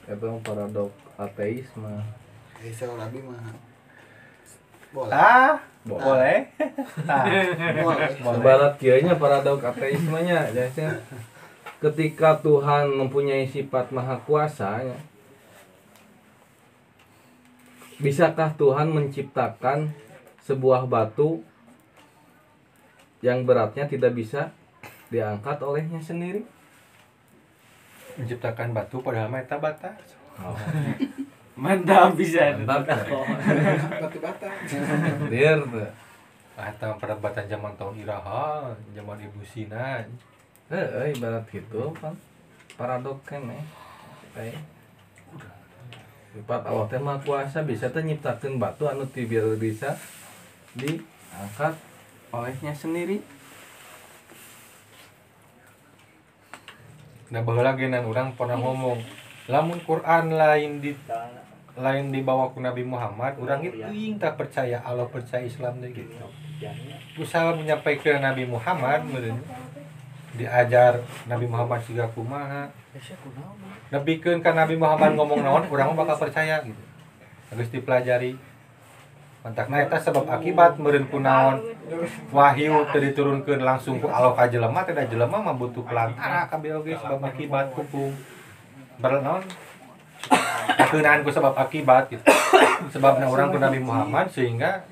Eta paradoks ateisme. Bisa lebih mah boleh Boleh. Barat kieu nya paradoks ateisme nya jasnya. Ketika Tuhan mempunyai sifat maha kuasa ya, bisakah Tuhan menciptakan sebuah batu yang beratnya tidak bisa diangkat olehnya sendiri? Menciptakan batu padahal mah eta bata. Mantap bisa. Mantap. Batu bata. Liar tuh. Eta perdebatan zaman tahun iraha, zaman Ibu Sina. Ibarat gitu kan. Paradoks kan sifat Allah teh maha kuasa bisa teh nyiptakeun batu anu ti biar bisa diangkat olehnya sendiri. Nah baheula genan urang pernah ngomong, lamun Quran lain dibawa ku Nabi Muhammad, urang itu tak percaya Allah, percaya Islam deh gitu. Usaha menyampaikan Nabi Muhammad meureun diajar Nabi Muhammad siga kumaha. Nepikeun ka Nabi Muhammad ngomong naon urang mah bakal percaya gitu. Harus dipelajari. Mantakna eta sebab akibat meureun kunaon wahyu teu diturunkeun langsung ku Allah ka jelema, teh da jelema mah butuh pelantara kabeh oge sebab akibat hukum bernaon keunaan ku sebab akibat gitu. Sebabna urang ku Nabi Muhammad sehingga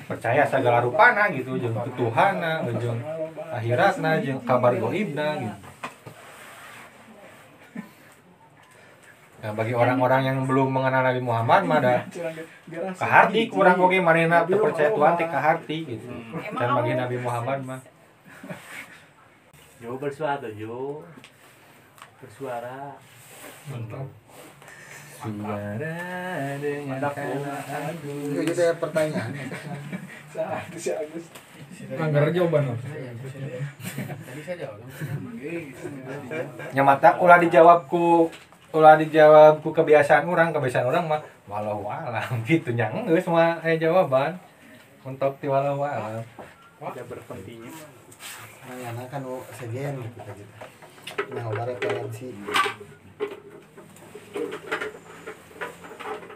percaya segala rupana gitu jeung Tuhanna jeung akhiratna jeung kabar gaibna gitu. Nah, bagi orang-orang yang belum mengenal Nabi Muhammad mah da kaharti kurang oge manehna teu percaya Tuhan teh kaharti gitu. Dan bagi Nabi Muhammad mah Jo bersuara Jo. Bersuara. Suara dengan Itu gitu ya pertanyaan. Si Agus. Anggar jawaban. nya mata ulah dijawab ku kebiasaan orang mah walau alam gitu nya geus mah jawaban untuk ti walau alam. Tidak berpentingnya. Nanya kan sejen gitu kan. Nah, udah referensi.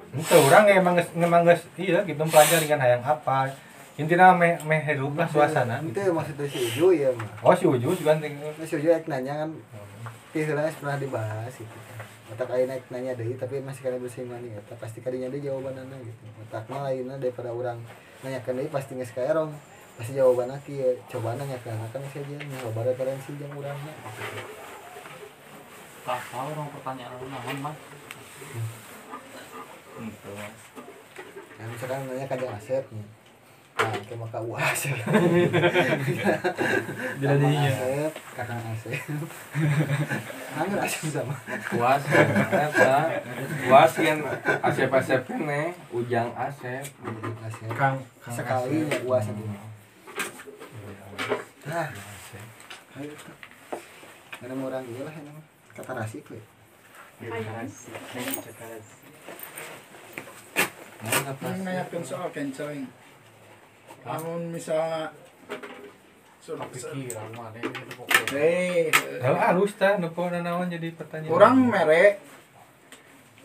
Itu orang emang geus iya gitu pelajari kan hayang apa. Intina meh hirup lah suasana. Itu maksudnya si Uju ya mah. Oh si Uju juga penting. Si Uju nanya kan pikirannya pernah dibahas gitu kan. Otak ayeuna nanya deui tapi masih kada bersinggungan ya. Pasti kadinya deui jawabanana gitu. Otakna lainna daripada urang nanyakeun deui pasti geus kaerong. Pasti jawabanna kieu. Coba nanyakeun kan saja nyoba referensi jeung urangna. Tak tahu orang pertanyaan naon mah. Nah, misalkan nanya ka Asep nih. Nah, ke maka UAS. Jadinya Asep, Kakang Asep. Angger Asep sama. puas eta puas kan Asep kene Ujang Asep Asep. Kang Sekali ya UAS itu. Nah, ada orang ieu lah ini mah. Kata rasik we. Yang nanyakeun soal canceling. Namun misalnya pikiran mah deh itu harus tah nu naon jadi pertanyaan. orang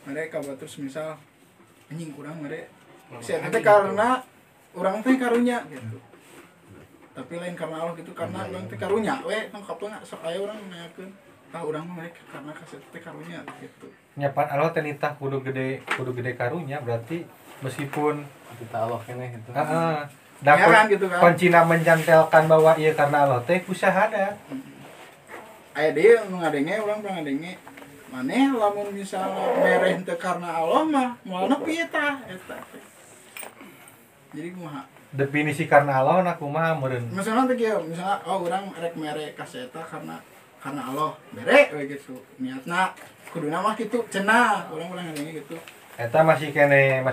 mereka batus misal anjing kurang mereka saya teh karena orang teh karunya gitu tapi lain karena Allah gitu karena orang teh karunya we tangkapna sok aya urang nanyakeun tah urang mereka karena kasih teh karunya gitu Nyapan Allah teh nitah kudu gede karunya berarti meskipun kita Allah kene gitu. Da ya kan gitu kan kuncina mencantelkan bahwa ieu karena Allah teh kusahada. aya deui nu ngadenge urang pernah ngadenge maneh lamun misalnya mereh teu karena Allah mah moal nepi eta jadi kumaha Definisi karena Allah na kumaha meureun. misalnya teh kieu misalnya urang rek mere ka eta karena Allah mere we gitu niatna kuduna mah kitu cenah urang ngadenge gitu Eta masih kene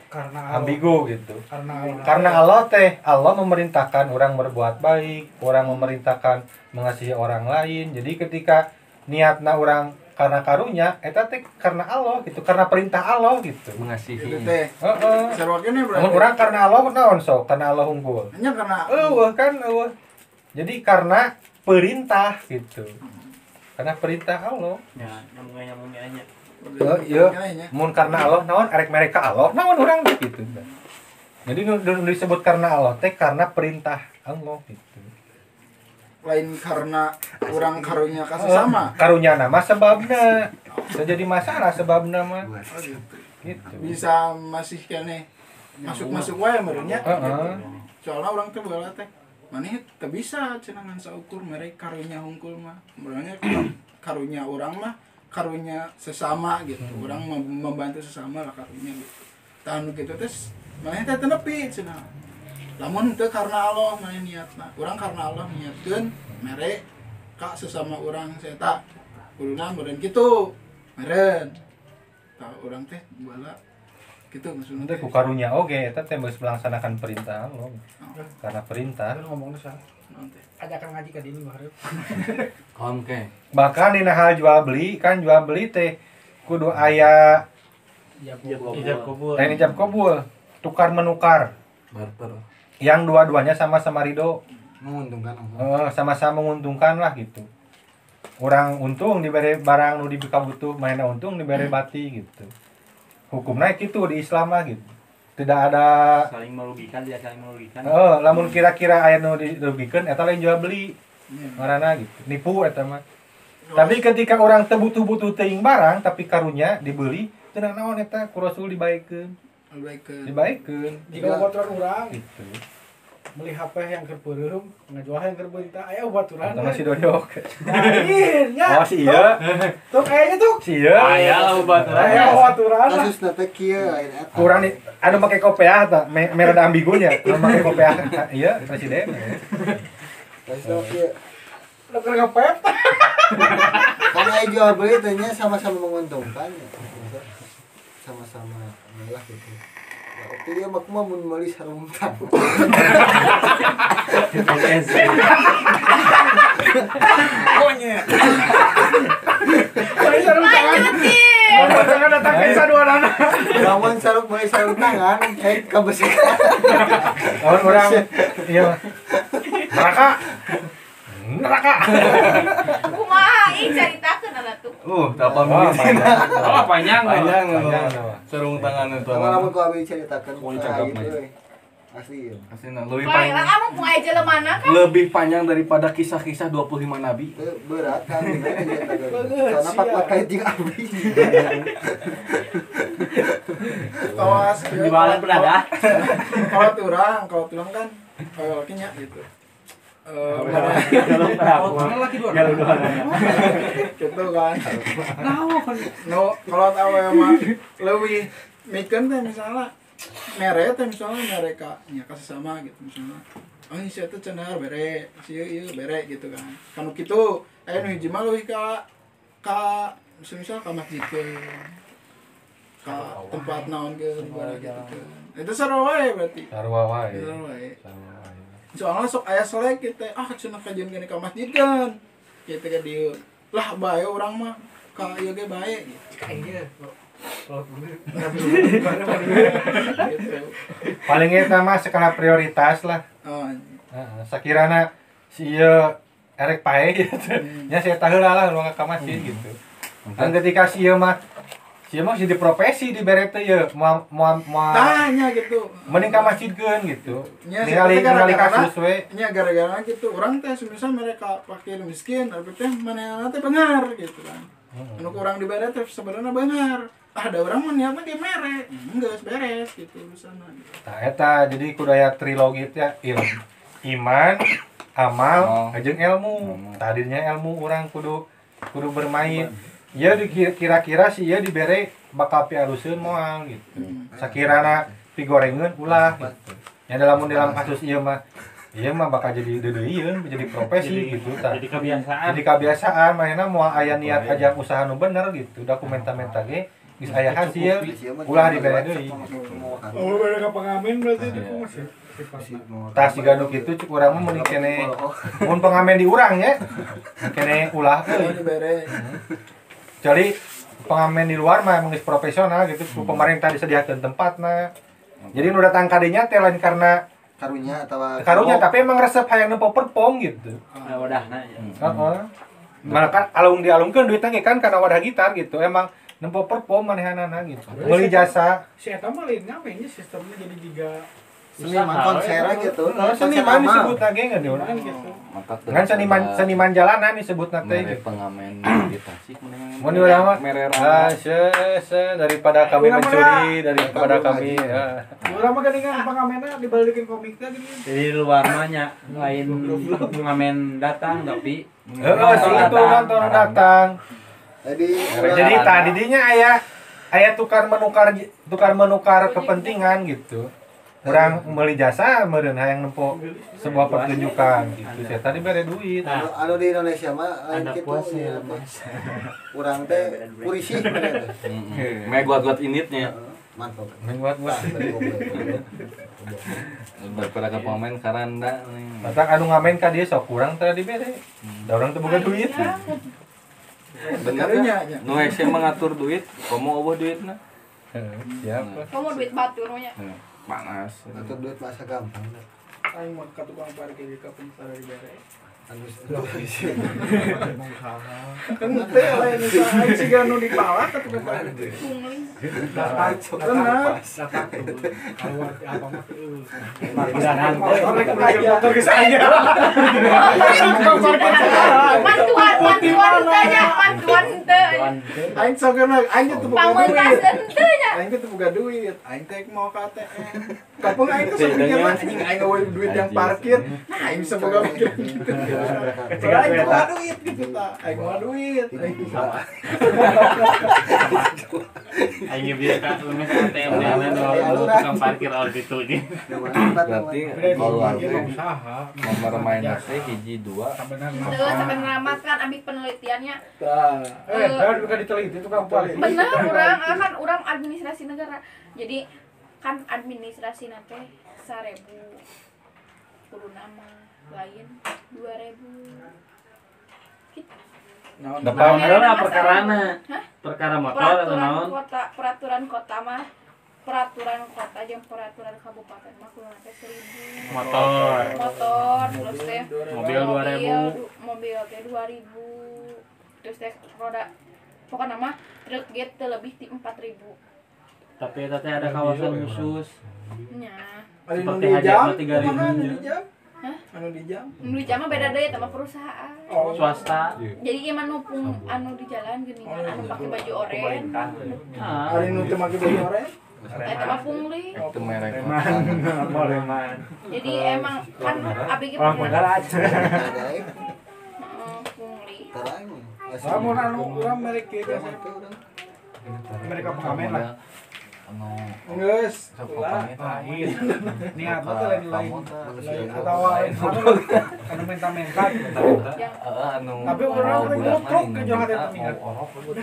karena ambigu gitu. Allah. Karena Allah teh Allah memerintahkan orang berbuat baik, orang memerintahkan mengasihi orang lain. Jadi ketika niatna orang karena karunya eta teh karena Allah gitu, karena perintah Allah gitu. Mengasihi. Itu teh Heeh. sarua kene berarti Namun orang karena Allah naon sok? Karena Allah unggul. hanya karena Kan Jadi karena perintah gitu. Karena perintah Allah. Ya, nyambung nya. Iya. Mun karena Allah naon arek mereka Allah naon urang gitu. Jadi nu disebut karena Allah teh karena perintah Allah gitu. lain karena orang karunya kasih sama Karunya nama sebabna. Terjadi masalah sebabna mah. Gitu. bisa masih kene masuk wae merenya Heeh. soalnya orang teh baheula teh maneh teu bisa cenah ngan saukur mere karunya hungkul mah merenya karunya orang mah karunya sesama gitu orang membantu sesama lah karunya gitu tahan gitu terus maneh teh teu nepi cenah lamun teu karena Allah maneh niatna urang karena Allah niatkeun mere ka sesama urang eta kuduna meureun kitu meureun orang teh bala gitu maksudnya Nanti ku karunya oge eta teh geus melaksanakan perintah Allah. Karena perintah. Kan ngomongnya salah. nanti Ajakan ngaji ka dini mah hareup. Oke. Bahkan dina hal jual beli teh kudu aya Ijab kabul. teknik ijab kabul, tukar menukar. Barter. Yang dua-duanya sama-sama ridho. menguntungkan Sama-sama menguntungkan lah gitu. Orang untung diberi barang nu dikabutuh, mainnya untung diberi bati gitu. Hukumnya gitu di Islam lah gitu. Tidak ada Saling merugikan, dia saling merugikan. lamun kira-kira aya nu dirugikeun eta lain jual beli. Ngaranna gitu. Nipu eta mah. Tapi ketika orang teu butuh-butuh teuing barang tapi karunya dibeli, teu naon eta ku Rasul dibaikeun. Dibaikeun. Jika baturan urang Gitu. beli HP yang keur peureum, ngajual yang keur beunta aya baturan. Eta masih dodok. Lain nya. Oh si ieu. Tuh kayaknya tuh. Si ieu. Aya lah baturan. Aya baturan. kasus teh kieu lain eta Kurang nih, anu make kopiah tah, merada ambigunya. Anu make kopiah iya presiden. kasus teh kieu Lu keur ngepet. karena jual beli teh nya sama-sama menguntungkan ya. Sama-sama lah gitu. Ya, oke dia mah kumaha mun meuli sarung tangan. Jangan datang ke dua anak. Lamun sarung meuli sarung tangan, kabeh. Lawan orang iya. Neraka. Kumaha ih caritakeun atuh tuh. Apa Oh, panjang. panjang Panjang. sarung tangan itu. Kalau lamun ku abi caritakeun Mau dicakap, Mai. asli ya. Aslinya lebih Bae, panjang. kamu kumaha jelemana kan? Lebih panjang daripada kisah-kisah 25 nabi. Teu berat kan karena pak kait jeung abi. kawas Di bawah berada. kalau turang kan lakinya gitu Laki dua. gitu kan no kalau tahu mah lebih mikir teh misalnya mereka nya kasih sama gitu misalnya ini si itu cenah bere si ieu bere gitu kan kanu kitu aya nu hiji mah leuwih ka misal ka masjid ka tempat naon gitu itu sarua wae berarti Sarua wae. sarua wae soalnya sok aya selek kita cenah kajian gini ka masjid kan kita ke dieu lah bae urang mah ka ieu ge bae gitu. Kayaknya. Paling eta mah skala prioritas lah. Oh, Sakirana si ieu erek pae gitu. Nya saya tahu lah nu ka masjid gitu. Dan ketika si ieu mah jadi profesi di bere teh ieu moal tanya gitu mending ka masjidkeun gitu. nya Ningali kasus we. nya gara-gara gitu orang teh semisal mereka fakir miskin tapi teh manehna teh beungar gitu kan anu kurang dibere teh sebenarnya beungar ada orang mah niatna ge mere geus beres gitu urusanna gitu. Nah eta jadi kudu aya trilogi teh iman, amal, jeung ilmu. Tadinya ilmu orang kudu bermain. Ya kira-kira sih ya dibere bakal pialuseun moal gitu. Sakirana pigorengeun ulah gitu. Ya dalam kasus ieu mah bakal jadi deudeuieun, jadi profesi gitu tah. Jadi kebiasaan. Jadi kebiasaan manehna moal aya niat aja usaha nu bener gitu. Dokumenta-menta ge geus aya hasil ulah dibere deui. Oh, beda ka pengamen berarti itu masih. Tah siga nu kitu cuk urang mah mending kene mun pengamen di urang nya. Kene ulah euy. Dibere Jadi pengamen di luar mah emang geus profesional gitu, ku pemerintah disediakeun tempatna. Jadi nu datang ka dinya teh lain karena karunya tapi emang resep hayang nempo perform gitu. Wadahna ya. Heeh. Malah kan dialungkeun duitna ge kan kana wadah gitar gitu. Emang nempo perform manehanana gitu. Meuli jasa. Si eta mah lain namanya sistemnya jadi tiga Seniman konser gitu. Seniman disebutna ge ngan diurang kan gitu. Kan seniman jalanan disebutna teh Mere gitu. pengamen di Tasik Mun urang mah mererana daripada kami mencuri daripada kami ya. Urang mah geuningan pengamena dibalikin komiknya gini. Jadi luar mah nya lain pengamen datang tapi Heeh, sih itu nonton datang. Jadi tadinya aya tukar menukar kepentingan gitu. Orang beli jasa meureun hayang nempo sebuah pertunjukan gitu. Saya tadi bere duit. Anu di Indonesia mah lain Ada kitu puasa ya. ya, Mas. Urang teh purisih bener teh. Meh guat-guat initnya. Mantap. Mengbuat-buat. Daripada ke pemain karanda nih. Matak anu ngamen ka dieu sok kurang teh dibere. Da urang teh boga duit. Bener ya? Nu hese mengatur duit, komo eueuh duitna. Siapa? Kamu duit batur nya. Panas. Atur duit masa gampang. Aing mau ka tukang parkir di kampung Sara dibere. Anu Teu lain usaha aing siga nu dipalak ka tukang parkir. Pungli. Benar. Apa mah teu. Motor geus aya. Mantuan tanya, mantuan teh. Aing sogeuna aing teh boga duit. Pamengkasen teh nya. Aing teh boga duit. Aing teh mau ka ATM. Kampung aing teh sepikirna anjing aing eueuh duit yang parkir. Nah, aing bisa boga pikiran gitu. Aing teh mau duit gitu ta. Aing mau duit. Aing bieu ka lemes ATM nya tukang parkir orang itu nya. Berarti kalau usaha nomor mainnya teh hiji 2 Teu sampai ngelamatkan ambil penelitiannya. Tah. baru bukan diteliti itu kan parkir. Bener orang administrasi negara. Jadi kan administrasi nate 1.000 kudu nama lain 2.000 gitu. Depan lah perkarana. Hah? Perkara motor atau naon? Peraturan kota mah peraturan kota jeung peraturan kabupaten mah kudu nate 1.000 Motor. terus teh Mobil 2.000. mobil teh 2.000 terus teh roda pokoknya mah truk get teu lebih ti 4.000 Tapi eta teh ada kawasan khusus. nya. Anu Seperti di jam, hajatna 3.000 anu di jam. Hah? Anu di jam. Nu di jama beda deui sama perusahaan. Oh, Swasta. Jadi ieu nupung anu di jalan geuningan anu pakai baju oranye. Ah, Ari nu teu make baju oranye. Eta mah pungli. itu merek Moleman. Jadi emang kan abi ge Orang Bangladesh. pungli. Tarang. Lamun anu urang merek kieu mereka pengamen lah. Geus. Ulah. Niat mah teh lain atau anu menta-menta Yang anu tapi orang ngutruk ke jalan hati minat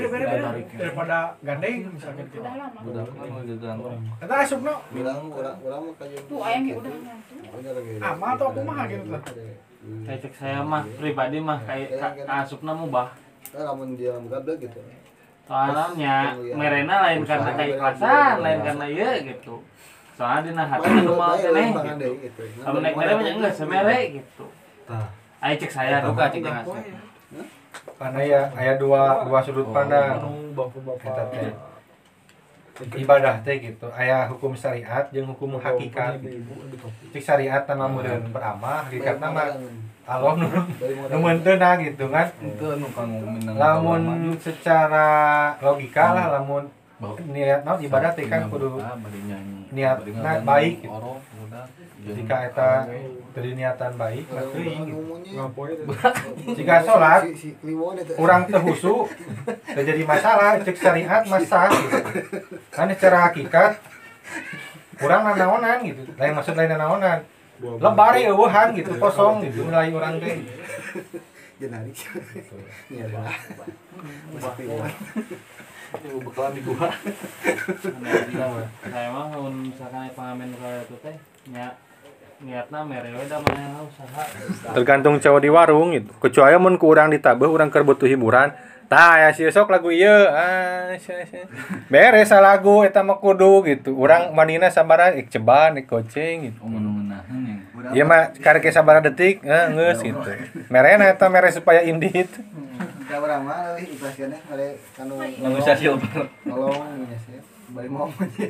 bere daripada gandeng misalkan gitu udah lama. budak mah gegantung. eta asupna Bilang urang mah kayak Tuh aya ge udah ngantuk. ama atau kumaha gitu lah Kayak cek saya mah pribadi mah kayak asupna mubah. Lamun dia gablek gitu. Soalnya merena lain karena keikhlasan, lain karena ieu gitu. Soalnya dina hati nu mau keneh gitu. Kalau naik mere mah enggak semere gitu. Ayo cek saya duka cek dengan saya. Karena ya aya dua sudut pandang. Eta teh. Ibadah teh gitu. Aya hukum syariat jeung hukum hakikat. Cik syariat mah meureun beramal, hakikatna mah Allah nu menteuna gitu kan. Itu anu kanggo minang. Lamun secara logika lah lamun niat naon ibadah teh kan kudu niatna baik gitu. Jika eta teu niatan baik mah teuing gitu. Jika salat urang teu husu teu jadi masalah cek syariat mah sah gitu. Kan secara hakikat urang nanaonan gitu. Lain maksud lain nanaonan. Lebar eueuhan gitu kosong gitu nilai urang teh. Jenari. Iya lah. Bekalan di gua. Saya mah mun misalkan pengamen kalau itu teh niatna mere we da mana usaha. Tergantung cowok di warung gitu. Kecuali mun ku urang ditabeuh urang keur butuh hiburan. Tah ya si sok lagu ieu. Beres lagu eta mah kudu gitu. Urang manina sabaraha ceban goceng gitu. Meuneunaheun. Ieu mah karek sabaraha detik geus gitu. Merena eta mere supaya indit. Da urang mah leuwih ikhlas keneh mere kanu Negosiasi lebar. nolong nya sih. Bari mau aja.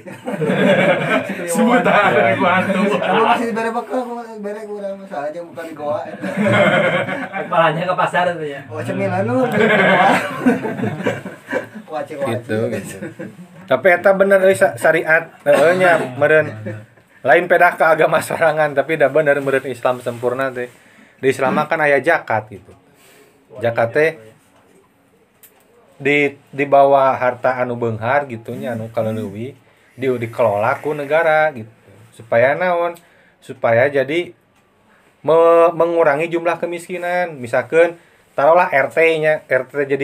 Sebutan dari bantu. Kamu masih bere bekal bere urang masalah aja bukan di goa eta. Kepalanya ke pasar itu ya. Oh cemilan nu di goa. Wacik Gitu. Tapi eta bener euy syariat heueuh nya meureun lain pedah ke agama sorangan tapi da bener meureun Islam sempurna teh. Di Islam kan aya zakat gitu. Zakat teh di bawah harta anu beunghar gitu nya anu kaleuwih dikelola ku negara gitu. Supaya naon? Supaya jadi mengurangi jumlah kemiskinan. Misalkan taruhlah RT-nya, RT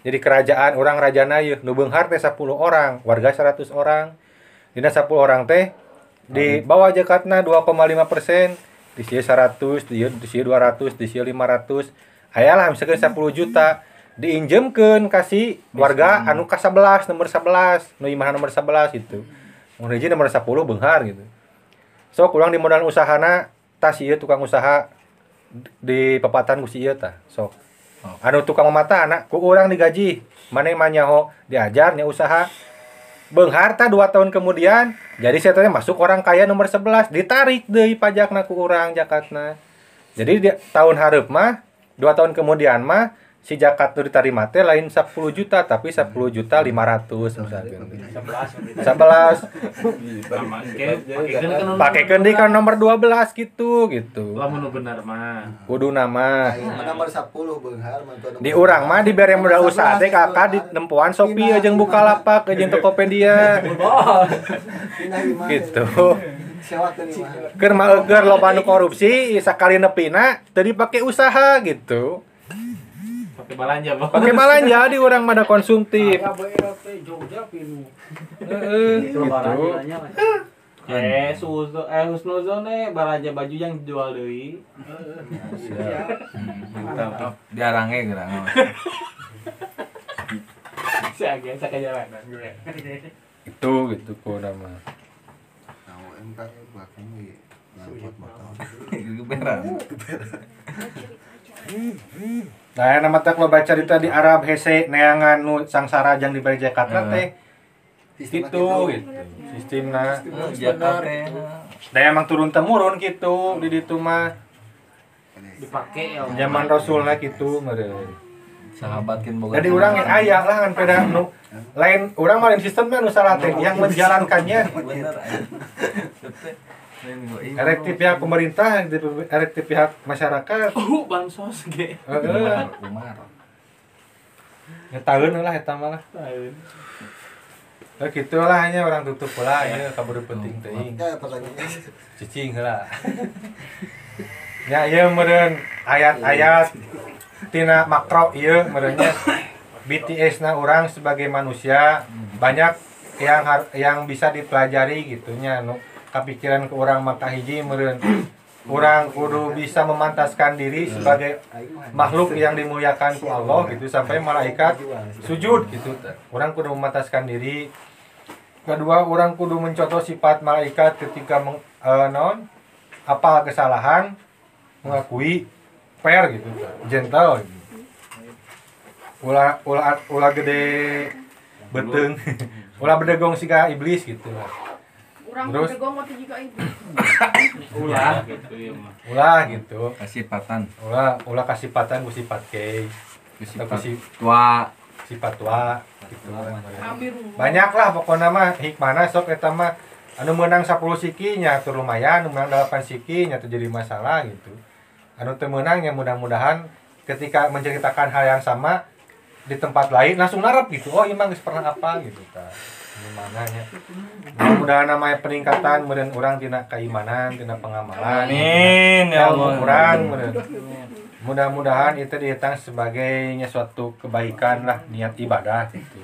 jadi kerajaan, orang rajana ieu nu beunghar teh 10 orang, warga 100 orang. Dina 10 orang teh di bawah zakatna 2,5%, di sieun 100, di sieun 200, di sieun 500. Hayalah misalkan 10 juta diinjemkeun kasih warga anu ka 11, nomor 11, nu imahna nomor 11 gitu. Mun hiji nomor 10 beunghar gitu. Sok urang di modal usahana tas ieu tukang usaha di pepatan ku si ieu tah. Sok. Anu tukang mamata anak ku urang digaji. Mane mah nyaho diajar nya usaha. Beunghar tah 2 tahun kemudian jadi saya masuk orang kaya nomor 11, ditarik deui pajakna ku urang zakatna. Jadi tahun hareup mah 2 tahun kemudian mah si zakat itu diterima teh lain 10 juta tapi 10 juta 500 misalkan. 11. Pakekeun di kan nomor 12 gitu. Lamun bener mah. Kudu nama. Nomor 10 beunghar Di urang mah dibere modal usaha teh kakak di nempuan Shopee jeung Bukalapak jeung Tokopedia. Gitu. Keur mah eueur loba nu korupsi sakali nepina teu dipake usaha gitu. Pakai balanja, Bang. Pakai balanja di urang mah da konsumtif. Gitu. Husnuzon balanja baju yang dijual deui. Mantap. Diarange geurang. Saya sakajalanan. Itu gitu ku nama. Nah, nama tak lo baca cerita di Arab hese neangan nu sangsara jang diberi Jakarta teh. Gitu. Sistemna Jakarta. Da emang turun temurun gitu di ditu mah. Dipake ya. Zaman Rasulna gitu meureun. Sahabatkeun boga. Jadi urang yang aya lah ngan peda nu lain urang mah lain sistemna nu salah teh yang menjalankannya. Bener. Erek ti pihak pemerintah, erek ti pihak masyarakat. Bansos ge. Heeh. Umar. Ya taeun lah eta mah lah. Taeun. Ya kitu lah nya orang tutup pula ya kaburu penting teuing. Ya pertanyaannya Cicing heula. Ya ieu meureun ayat-ayat tina makro ieu meureun nya BTS-na orang sebagai manusia banyak yang bisa dipelajari gitunya nu kapikiran ke urang maka hiji meureun urang kudu bisa memantaskan diri sebagai makhluk yang dimuliakan ku Allah gitu sampai malaikat sujud gitu. Urang kudu memantaskan diri. Kedua, urang kudu mencontoh sifat malaikat ketika apa kesalahan mengakui fair gitu, gentle gitu. Ulah gede beteung. Ulah bedegong siga iblis gitu lah. Urang Terus? bedegong mati juga ibu. Ulah gitu ya mah. Ulah gitu. Kasipatan. Ulah kasipatan ku sifat kei. Tua. Sifat tua gitu. Ambil Banyak lah pokoknya mah hikmahna sok eta mah anu meunang 10 siki nya teu lumayan, anu meunang 8 siki nya teu jadi masalah gitu. Anu teu meunang nya mudah-mudahan ketika menceritakan hal yang sama di tempat lain langsung narap gitu. Oh, ieu mah geus pernah apa gitu tah. Gimana nya. Mudah-mudahan namanya peningkatan meureun urang tina keimanan, tina pengamalan. Amin ya Allah. Urang meureun. Mudah-mudahan itu dihitung sebagai suatu kebaikan lah, niat ibadah gitu.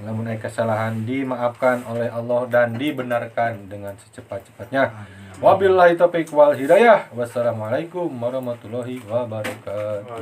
Namun kesalahan dimaafkan oleh Allah dan dibenarkan dengan secepat-cepatnya. Wabillahi taufiq wal hidayah. Wassalamualaikum warahmatullahi wabarakatuh.